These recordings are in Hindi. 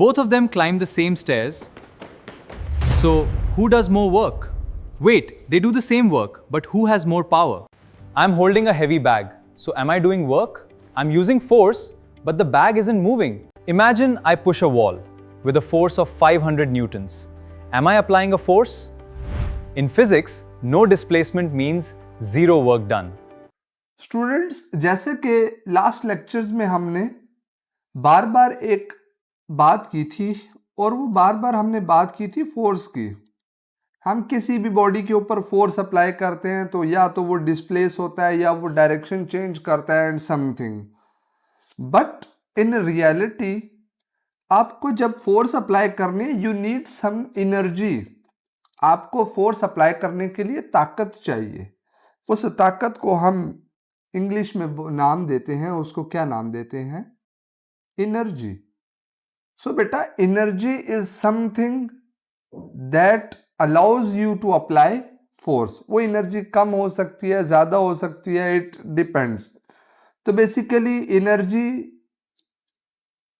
Both of them climb the same stairs. So, who does more work? Wait, they do the same work, but who has more power? I'm holding a heavy bag. So, am I doing work? I'm using force, but the bag isn't moving. Imagine I push a wall with a force of 500 newtons. Am I applying a force? In physics, no displacement means zero work done. Students, जैसे कि लास्ट लेक्चर्स में हमने बार बार एक बात की थी और वो बार बार हमने बात की थी फोर्स की। हम किसी भी बॉडी के ऊपर फोर्स अप्लाई करते हैं तो या तो वो डिस्प्लेस होता है या वो डायरेक्शन चेंज करता है and something. But in reality आपको जब फोर्स अप्लाई करनी है यू नीड सम एनर्जी। आपको फोर्स अप्लाई करने के लिए ताकत चाहिए। उस ताकत को हम इंग्लिश में नाम देते हैं, उसको क्या नाम देते हैं? एनर्जी। सो बेटा, energy is something that allows you to apply force. वो एनर्जी कम हो सकती है, ज्यादा हो सकती है, इट डिपेंड्स। तो बेसिकली एनर्जी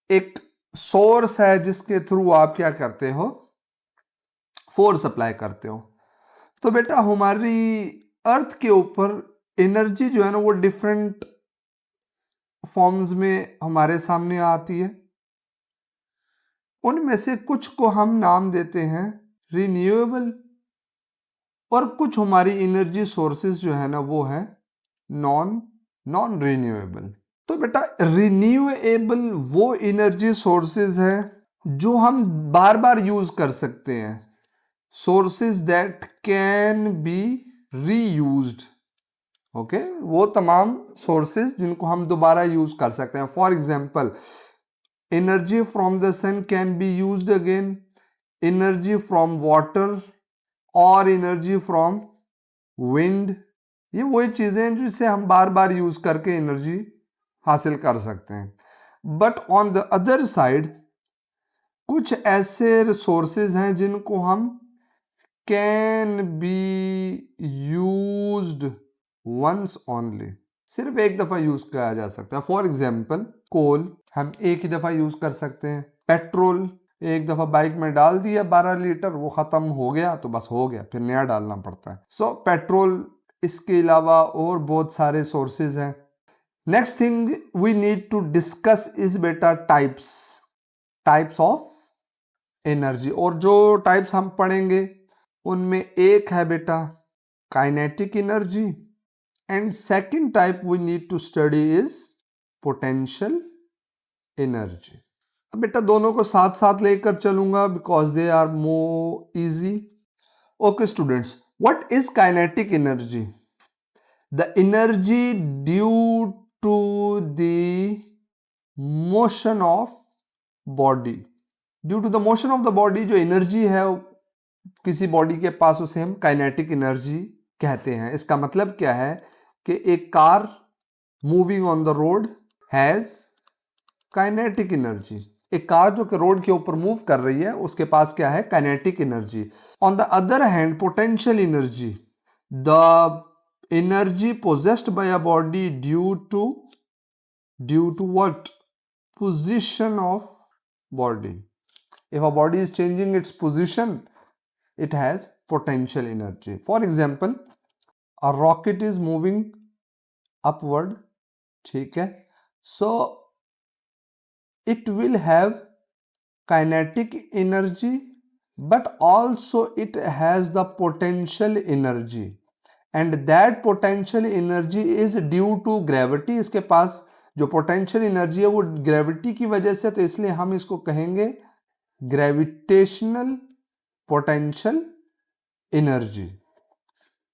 एक सोर्स है जिसके थ्रू आप क्या करते हो? फोर्स अप्लाई करते हो। तो बेटा हमारी अर्थ के ऊपर एनर्जी जो है ना वो डिफरेंट फॉर्म्स में हमारे सामने आती है। उनमें से कुछ को हम नाम देते हैं रिन्यूएबल और कुछ हमारी एनर्जी सोर्सेज जो है ना वो है नॉन रिन्यूएबल। तो बेटा रिन्यूएबल वो एनर्जी सोर्सेज हैं जो हम बार बार यूज कर सकते हैं, sources that can be reused. Okay, वो तमाम सोर्सेज जिनको हम दोबारा यूज कर सकते हैं। For example, energy from the sun can be used again, energy from water और एनर्जी फ्रॉम विंड। ये वही चीजें हैं जिसे हम बार बार यूज करके एनर्जी हासिल कर सकते हैं। But on the other side कुछ ऐसे सोर्सेज हैं जिनको हम can be used once only, सिर्फ एक दफा यूज किया जा सकता है। फॉर एग्जाम्पल, कोल हम एक ही दफा यूज कर सकते हैं। पेट्रोल एक दफा बाइक में डाल दिया 12 लीटर, वो खत्म हो गया तो बस हो गया, फिर नया डालना पड़ता है। सो पेट्रोल, इसके अलावा और बहुत सारे सोर्सेज हैं। Next thing we need to discuss is बेटा टाइप्स ऑफ एनर्जी। और जो टाइप्स हम पढ़ेंगे उनमें एक है बेटा kinetic energy and second type we need to study is potential energy. अब बेटा दोनों को साथ साथ लेकर चलूंगा because they are more easy. Okay students, what is kinetic energy? The energy due to the motion of body. Due to the motion of the body जो एनर्जी है किसी बॉडी के पास, उसे हम काइनेटिक एनर्जी कहते हैं। इसका मतलब क्या है कि एक car moving on the road has kinetic energy. एक कार जो कि रोड के ऊपर मूव कर रही है उसके पास क्या है? Kinetic energy. On the other hand potential energy, the energy possessed by a body due to what? Position of body. If a body is changing its position, it has potential energy. For example, a rocket is moving upward, ठीक है? So it will have kinetic energy, but also it has the potential energy, and that potential energy is due to gravity. इसके पास जो potential energy है वो gravity की वजह से, तो इसलिए हम इसको कहेंगे ग्रेविटेशनल पोटेंशियल एनर्जी।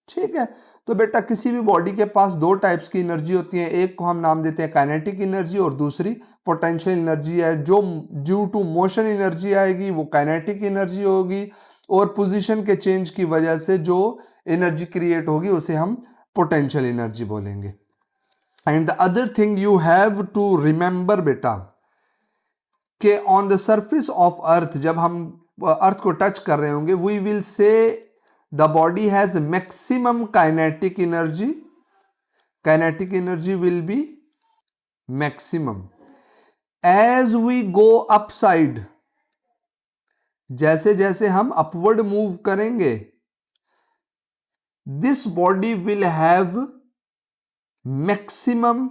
ठीक है, तो बेटा किसी भी बॉडी के पास दो टाइप्स की एनर्जी होती है, एक को हम नाम देते हैं काइनेटिक एनर्जी और दूसरी पोटेंशियल एनर्जी है। जो ड्यू टू मोशन एनर्जी आएगी वो काइनेटिक एनर्जी होगी और पोजीशन के चेंज की वजह से जो एनर्जी क्रिएट होगी उसे हम पोटेंशियल एनर्जी बोलेंगे। And the other thing you have to remember बेटा कि on the surface of earth, जब हम अर्थ को टच कर रहे होंगे, we will say the body has maximum kinetic energy. Kinetic energy will be maximum. As we go upside, जैसे जैसे हम अपवर्ड मूव करेंगे, this body will have maximum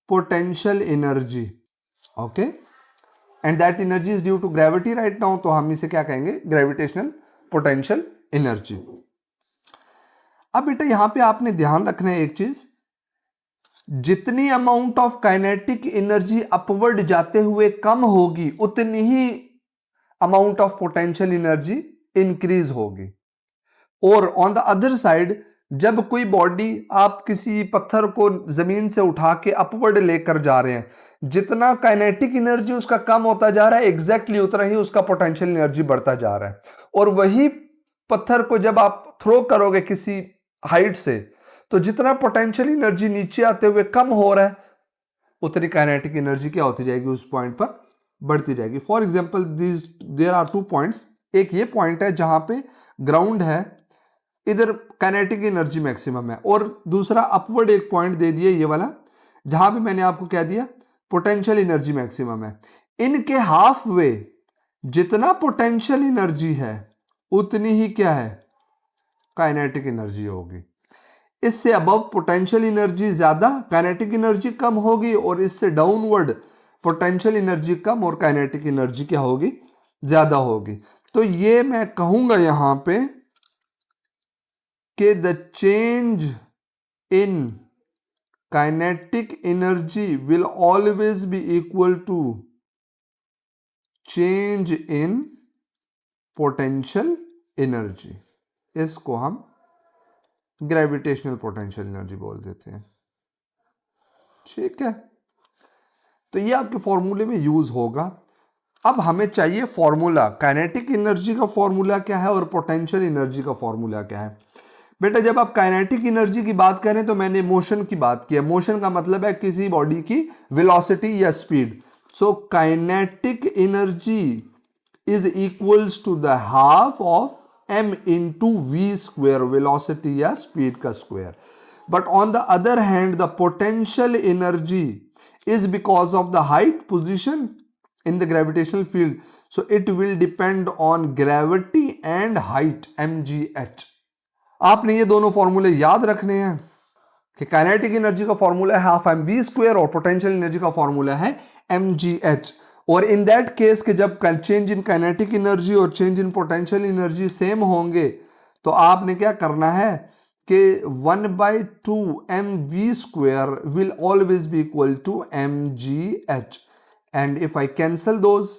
potential energy, okay, and that energy is due to gravity right now, तो हम इसे क्या कहेंगे, ग्रेविटेशनल पोटेंशियल एनर्जी। अब बेटा यहां पे आपने ध्यान रखना है एक चीज, जितनी amount of kinetic energy upward जाते हुए कम होगी, उतनी ही amount of potential energy increase होगी। और ऑन द अदर साइड, जब कोई बॉडी, आप किसी पत्थर को जमीन से उठा के अपवर्ड लेकर जा रहे हैं, जितना काइनेटिक एनर्जी उसका कम होता जा रहा है, एग्जैक्टली उतना ही उसका पोटेंशियल एनर्जी बढ़ता जा रहा है। और वही पत्थर को जब आप थ्रो करोगे किसी हाइट से, तो जितना पोटेंशियल एनर्जी नीचे आते हुए कम हो रहा है, उतनी काइनेटिक एनर्जी क्या होती जाएगी, उस पॉइंट पर बढ़ती जाएगी। For example there are 2 points, एक ये पॉइंट है जहां पे ग्राउंड है, इधर काइनेटिक एनर्जी मैक्सिमम है, और दूसरा अपवर्ड एक पॉइंट दे दिया ये वाला, जहां पे मैंने आपको क्या दिया, पोटेंशियल एनर्जी मैक्सिमम है। इनके हाफ वे जितना पोटेंशियल एनर्जी है, उतनी ही क्या है, काइनेटिक एनर्जी होगी। इससे अबव पोटेंशियल एनर्जी ज्यादा, काइनेटिक एनर्जी कम होगी, और इससे डाउनवर्ड पोटेंशियल एनर्जी कम और काइनेटिक एनर्जी क्या होगी, ज्यादा होगी। तो ये मैं कहूंगा यहां पे कि the change in kinetic energy will always be equal to change in potential energy. इसको हम ग्रेविटेशनल पोटेंशियल एनर्जी बोल देते हैं, ठीक है। तो ये आपके फॉर्मूले में यूज होगा। अब हमें चाहिए फॉर्मूला, काइनेटिक एनर्जी का फॉर्मूला क्या है और पोटेंशियल एनर्जी का फॉर्मूला क्या है। बेटा जब आप काइनेटिक एनर्जी की बात करें तो मैंने मोशन की बात की है। मोशन का मतलब है किसी बॉडी की वेलोसिटी या speed. So kinetic energy is equals to the half of m into v square, velocity या speed का square. But on the other hand, the potential energy is because of the height position in the gravitational field. So it will depend on gravity and height, mgh. आपने ये दोनों फॉर्मूले याद रखने हैं कि काइनेटिक एनर्जी का फॉर्मूला है हाफ एम वी स्क्वायर और पोटेंशियल एनर्जी का फॉर्मूला है mgh। और इन दैट केस के जब चेंज इन काइनेटिक एनर्जी और change in potential energy same होंगे, तो आपने क्या करना है कि 1/2 mv square will always be equal to mgh। And if I cancel those,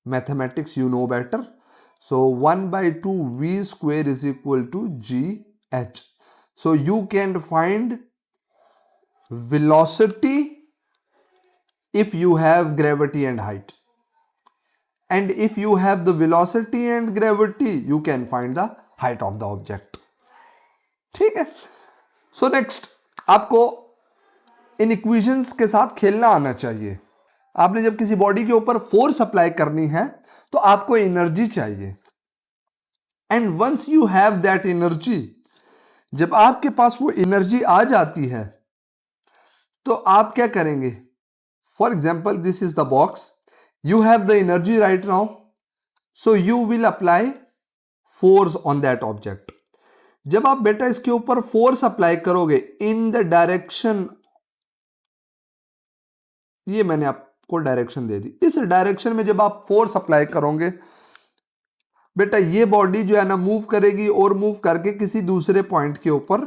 mathematics you know better, so 1/2 v square is equal to gh. So you can find velocity if you have gravity and height, and if you have the velocity and gravity you can find the height of the object, ठीक है। सो नेक्स्ट, आपको इन इक्वेशंस के साथ खेलना आना चाहिए। आपने जब किसी बॉडी के ऊपर फोर्स अप्लाई करनी है तो आपको एनर्जी चाहिए, and once you have that energy, जब आपके पास वो एनर्जी आ जाती है तो आप क्या करेंगे। For example, this is the box. You have the energy right now, so you will apply force on that object. जब आप बेटा इसके ऊपर फोर्स अप्लाई करोगे इन द डायरेक्शन, ये मैंने आपको डायरेक्शन दे दी, इस डायरेक्शन में जब आप फोर्स अप्लाई करोगे बेटा, ये बॉडी जो है ना मूव करेगी, और मूव करके किसी दूसरे पॉइंट के ऊपर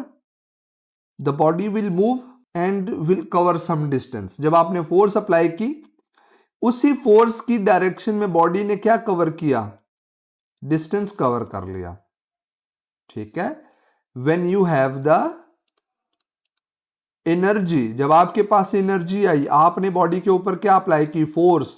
the body will move and will cover some distance. जब आपने फोर्स अप्लाई की, उसी फोर्स की डायरेक्शन में बॉडी ने क्या कवर किया, डिस्टेंस कवर कर लिया, ठीक है। When you have the energy, जब आपके पास एनर्जी आई, आपने बॉडी के ऊपर क्या अप्लाई की, फोर्स,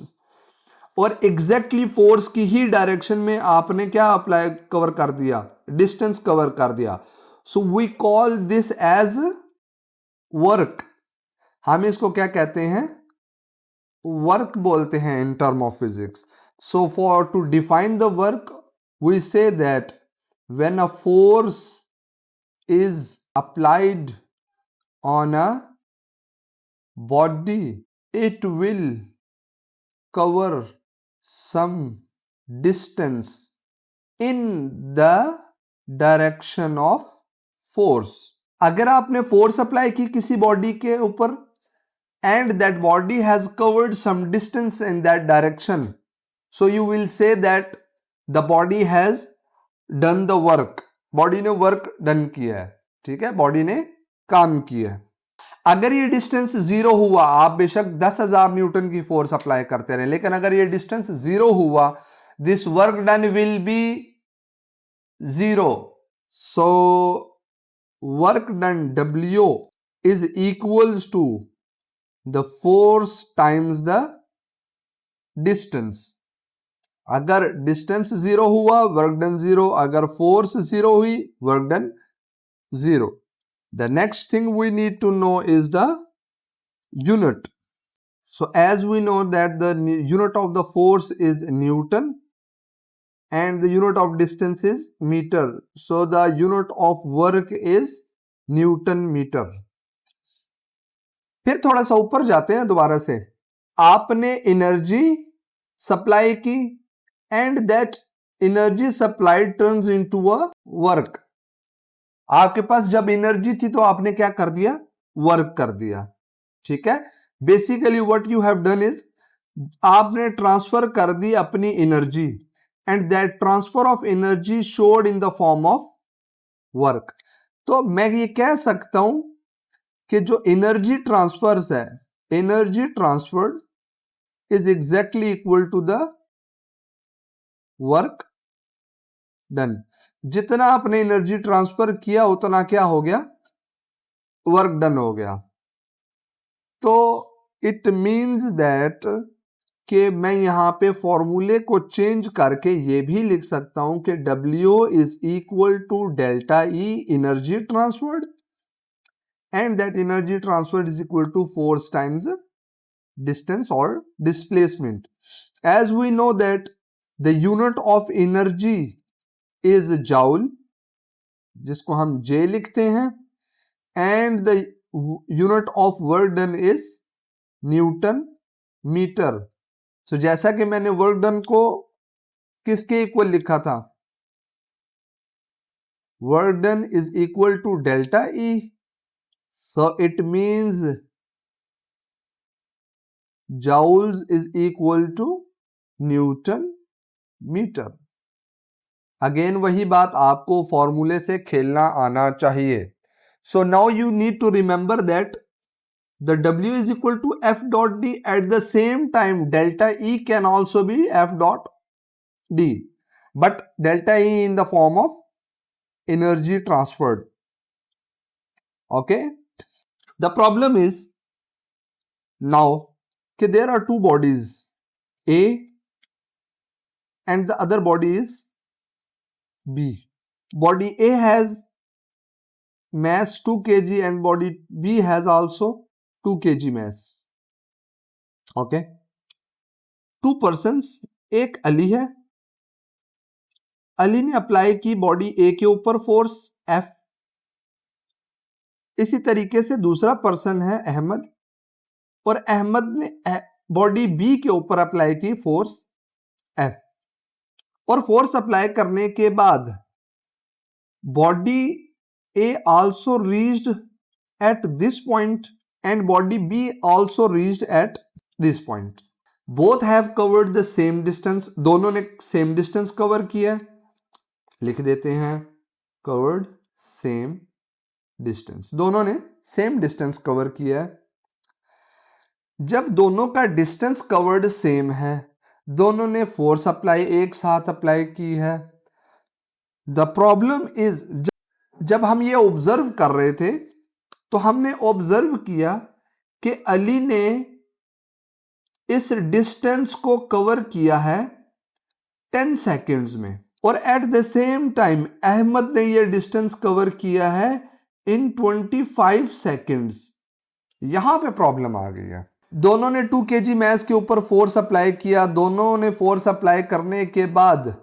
और एग्जैक्टली फोर्स की ही डायरेक्शन में आपने क्या अप्लाई कवर कर दिया, डिस्टेंस कवर कर दिया। So we call this as work. हम इसको क्या कहते हैं, वर्क बोलते हैं in term of physics. So for to define the work we say that when a force is applied on a body, it will cover some distance in the direction of force. अगर आपने फोर्स अप्लाई की किसी बॉडी के ऊपर and that body has covered some distance in that direction, so you will say that the body has done the work. Body ने वर्क डन किया है, ठीक है, बॉडी ने काम किया है. अगर ये डिस्टेंस जीरो हुआ, आप बेशक 10,000 न्यूटन की फोर्स अप्लाई करते रहे, लेकिन अगर ये डिस्टेंस जीरो हुआ, this work done will be zero. So work done W is equals to the force times the distance. अगर डिस्टेंस जीरो हुआ, वर्क डन जीरो. अगर फोर्स जीरो हुई, work done zero. The next thing we need to know is the unit. So as we know that the unit of the force is Newton and the unit of distance is meter. So the unit of work is Newton meter. फिर थोड़ा सा ऊपर जाते हैं दोबारा से. आपने एनर्जी सप्लाई की and that energy supplied turns into a work. आपके पास जब एनर्जी थी तो आपने क्या कर दिया, वर्क कर दिया, ठीक है. Basically what you have done is आपने ट्रांसफर कर दी अपनी energy and that transfer of energy showed in the form of work. तो मैं ये कह सकता हूं कि जो एनर्जी ट्रांसफर्स है, energy transferred is exactly equal to the work done. जितना आपने एनर्जी ट्रांसफर किया उतना क्या हो गया, वर्क डन हो गया. तो इट मींस दैट कि मैं यहां पे फॉर्मूले को चेंज करके ये भी लिख सकता हूं कि W is equal to delta E energy transferred and that energy transferred is equal to force times distance or displacement. As we know that the unit of energy is joule, जिसको हम J लिखते हैं, and the unit of work done is Newton meter. So जैसा कि मैंने वर्क डन को किसके इक्वल लिखा था, work done is equal to delta E. So it means joules is equal to Newton meter. Again वही बात, आपको फॉर्मूले से खेलना आना चाहिए. So now you need to remember that the W is equal to F dot D. At the same time delta E can also be F dot D, but delta E in the form of energy transferred. Okay. The problem is now that there are two bodies, A and the other body is B. Body A has mass 2 kg and body B has also 2 kg mass. Okay. Two persons, एक अली है, अली ने अप्लाई की बॉडी A के ऊपर फोर्स F. इसी तरीके से दूसरा पर्सन है अहमद, और अहमद ने बॉडी बी के ऊपर अप्लाई की फोर्स एफ. और फोर्स अप्लाई करने के बाद body A also reached at this point and body be also reached at this point. Both have covered the same distance. दोनों ने सेम डिस्टेंस कवर किया. लिख देते हैं कवर्ड सेम डिस्टेंस. दोनों ने सेम डिस्टेंस कवर किया है. जब दोनों का डिस्टेंस कवर्ड सेम है, दोनों ने फोर्स अप्लाई एक साथ अप्लाई की है. द प्रॉब्लम इज जब हम ये ऑब्जर्व कर रहे थे तो हमने ऑब्जर्व किया कि अली ने इस डिस्टेंस को कवर किया है 10 सेकेंड्स में, और at the same time Ahmad ने ये डिस्टेंस कवर किया है इन 25 सेकेंड्स. यहां पे प्रॉब्लम आ गई है. दोनों ने 2 kg मैस के ऊपर फोर्स अप्लाई किया. दोनों ने फोर्स अप्लाई करने के बाद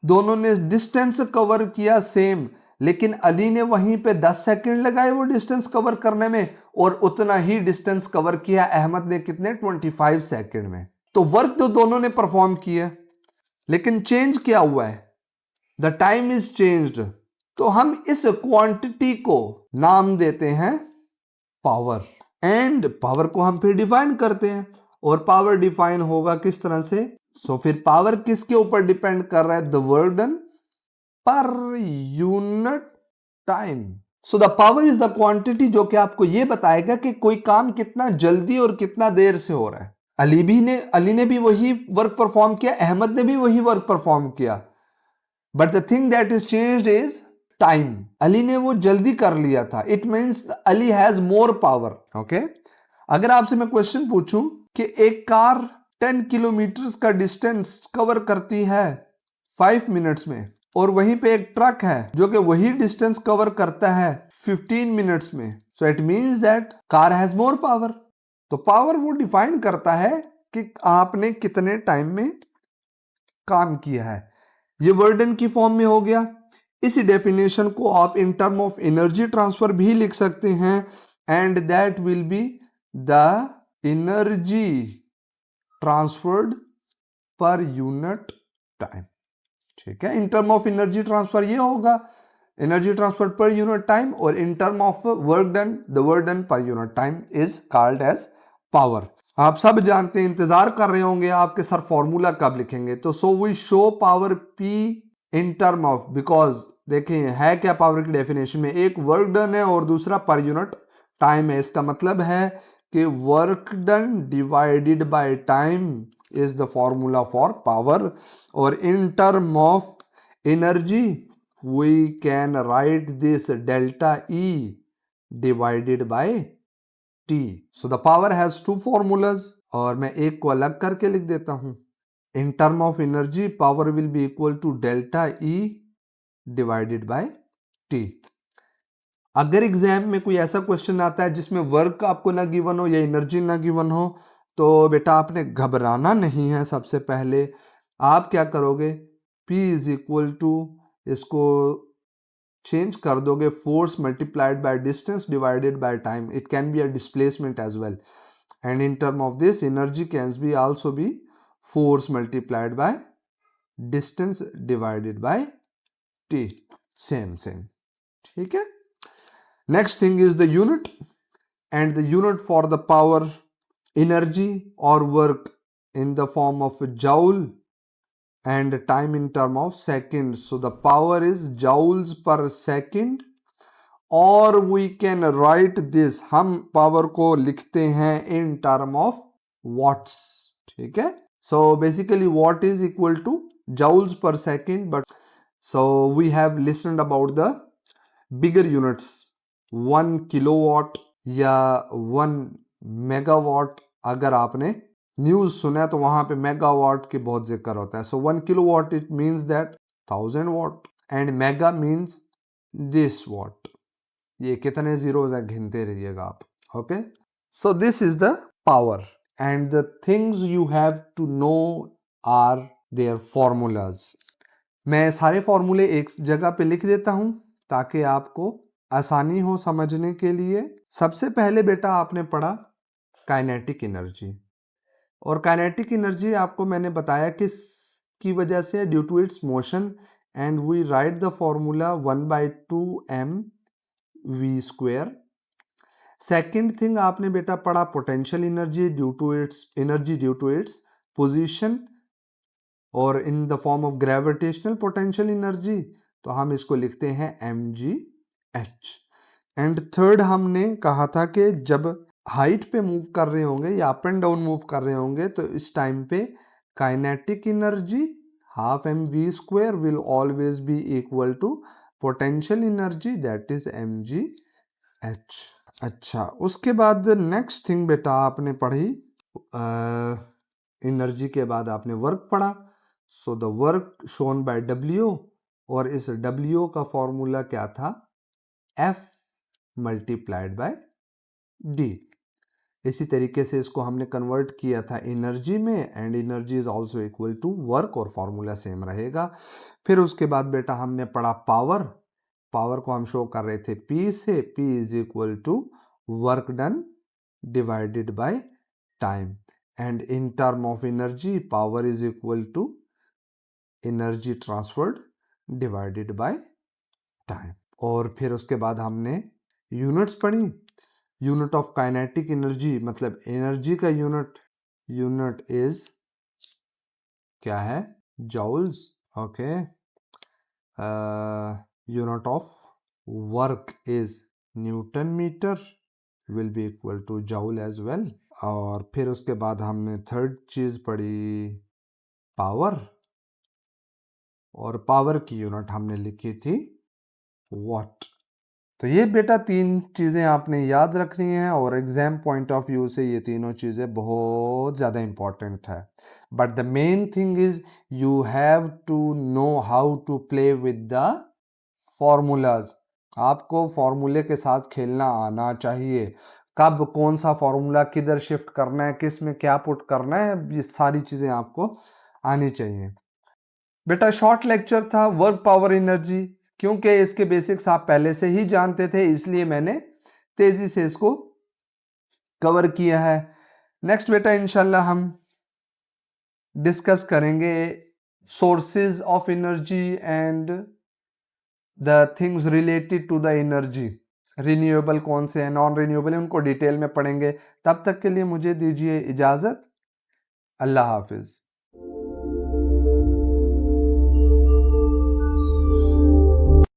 दोनों ने डिस्टेंस कवर किया सेम, लेकिन अली ने वहीं पे 10 सेकंड लगाए वो डिस्टेंस कवर करने में, और उतना ही डिस्टेंस कवर किया अहमद ने कितने 25 सेकंड में. तो वर्क तो दोनों ने परफॉर्म किया, लेकिन चेंज क्या हुआ है? The time is changed. तो हम इस क्वांटिटी को नाम देते हैं पावर, एंड पावर को हम फिर डिफाइन करते हैं, और पावर डिफाइन होगा किस तरह से? फिर पावर किसके ऊपर डिपेंड कर रहा है? The work done per unit time. So the power is the quantity जो कि आपको यह बताएगा कि कोई काम कितना जल्दी और कितना देर से हो रहा है। अली ने भी वही वर्क परफॉर्म किया, अहमद ने भी वही वर्क परफॉर्म किया, but the thing that is changed is time. Ali ने वो जल्दी कर लिया था, it means Ali has more power. Okay, अगर आपसे मैं क्वेश्चन पूछूं कि एक कार 10 किलोमीटर का डिस्टेंस कवर करती है 5 मिनट्स में, और वहीं पे एक ट्रक है जो कि वही डिस्टेंस कवर करता है 15 मिनट्स में, so it means that car has more power. तो पावर वो डिफाइन करता है कि आपने कितने टाइम में काम किया है। ये वर्डन की फॉर्म में हो गया। इसी डेफिनेशन को आप in term of energy transfer भी लिख सकते हैं, and that will be the energy transferred per unit time. ठीक है, in term of energy transfer ये होगा energy transfer per unit time, और in term of work done the work done per unit time is called as power. आप सब जानते हैं, इंतजार कर रहे होंगे आपके सर फॉर्मूला कब लिखेंगे। तो so we show power P in term of, because देखें है क्या पावर की डेफिनेशन में, एक वर्क डन है और दूसरा पर यूनिट टाइम है। इसका मतलब है कि work done divided by time is the formula for power, और in term of energy we can write this delta E divided by T। So the power has two formulas, और मैं एक को अलग करके लिख देता हूं। In term of energy power will be equal to delta E divided by T। अगर एग्जाम में कोई ऐसा क्वेश्चन आता है जिसमें वर्क आपको ना गिवन हो या एनर्जी ना गिवन हो, तो बेटा आपने घबराना नहीं है। सबसे पहले आप क्या करोगे, P इज इक्वल टू, इसको चेंज कर दोगे, force multiplied by distance divided by time. It can be a displacement as well, and in term of this energy can be also be force multiplied by distance divided by T। Same. ठीक है, next thing is the unit, and the unit for the power, energy or work in the form of joule, and time in term of seconds. So the power is joules per second, or we can write this, हम power को लिखते हैं in term of watts। ठीक है, so basically watt is equal to joules per second, but so we have listened about the bigger units, 1 kilowatt या 1 मेगावाट। अगर आपने न्यूज सुना तो वहां पे मेगावाट की बहुत जिक्र होता है। So 1 kilowatt it means that 1000 watt, and mega means this watt. ये कितने जीरोज है गिनते रहिएगा आप। Okay, so this is the power, and the things you have to know are their formulas. मैं सारे फॉर्मूले एक जगह पे लिख देता हूं ताकि आपको आसानी हो समझने के लिए। सबसे पहले बेटा आपने पढ़ा काइनेटिक एनर्जी, और काइनेटिक एनर्जी आपको मैंने बताया किस की वजह से, due to its motion, and we write the formula 1/2mv²। Second thing आपने बेटा पढ़ा potential energy due to its position, और in the form of gravitational potential energy, तो हम इसको लिखते हैं mgh। एंड थर्ड हमने कहा था कि जब हाइट पे मूव कर रहे होंगे या अप एंड डाउन मूव कर रहे होंगे, तो इस टाइम पे kinetic energy ½ mv² will always be equal to potential energy that is mgh। अच्छा, उसके बाद नेक्स्ट थिंग बेटा आपने पढ़ी, एनर्जी के बाद आपने वर्क पढ़ा। So the work shown by W, और इस W का फॉर्मूला क्या था, F मल्टीप्लाइड बाय D। इसी तरीके से इसको हमने कन्वर्ट किया था एनर्जी में, and energy is also equal to work, और फॉर्मूला सेम रहेगा। फिर उसके बाद बेटा हमने पढ़ा पावर। पावर को हम शो कर रहे थे P से, P is equal to work done divided by time, and in term of energy, power is equal to energy transferred divided by time. और फिर उसके बाद हमने यूनिट्स पढ़ी. यूनिट ऑफ काइनेटिक एनर्जी मतलब एनर्जी का यूनिट इज क्या है? Joules. Okay. Unit of work is newton metre, will be equal to joule as well. और फिर उसके बाद हमने थर्ड चीज पढ़ी पावर, और पावर की यूनिट हमने लिखी थी वॉट. तो ये बेटा 3 चीज़ें आपने याद रखनी है और एग्जाम पॉइंट ऑफ व्यू से ये तीनों चीज़ें बहुत ज़्यादा इंपॉर्टेंट है. But the main thing is you have to know how to play with the formulas. आपको फॉर्मूले के साथ खेलना आना चाहिए. कब कौन सा फॉर्मूला किधर शिफ्ट करना है, किस में क्या पुट करना है, ये सारी चीज़ें आपको आनी चाहिए. बेटा शॉर्ट लेक्चर था वर्क पावर एनर्जी, क्योंकि इसके बेसिक्स आप पहले से ही जानते थे इसलिए मैंने तेजी से इसको कवर किया है. नेक्स्ट बेटा इंशाल्लाह हम डिस्कस करेंगे sources of energy and the things related to the energy. Renewable कौन से हैं, नॉन रिन्यूएबल, उनको डिटेल में पढ़ेंगे. तब तक के लिए मुझे दीजिए इजाज़त. अल्लाह हाफिज़.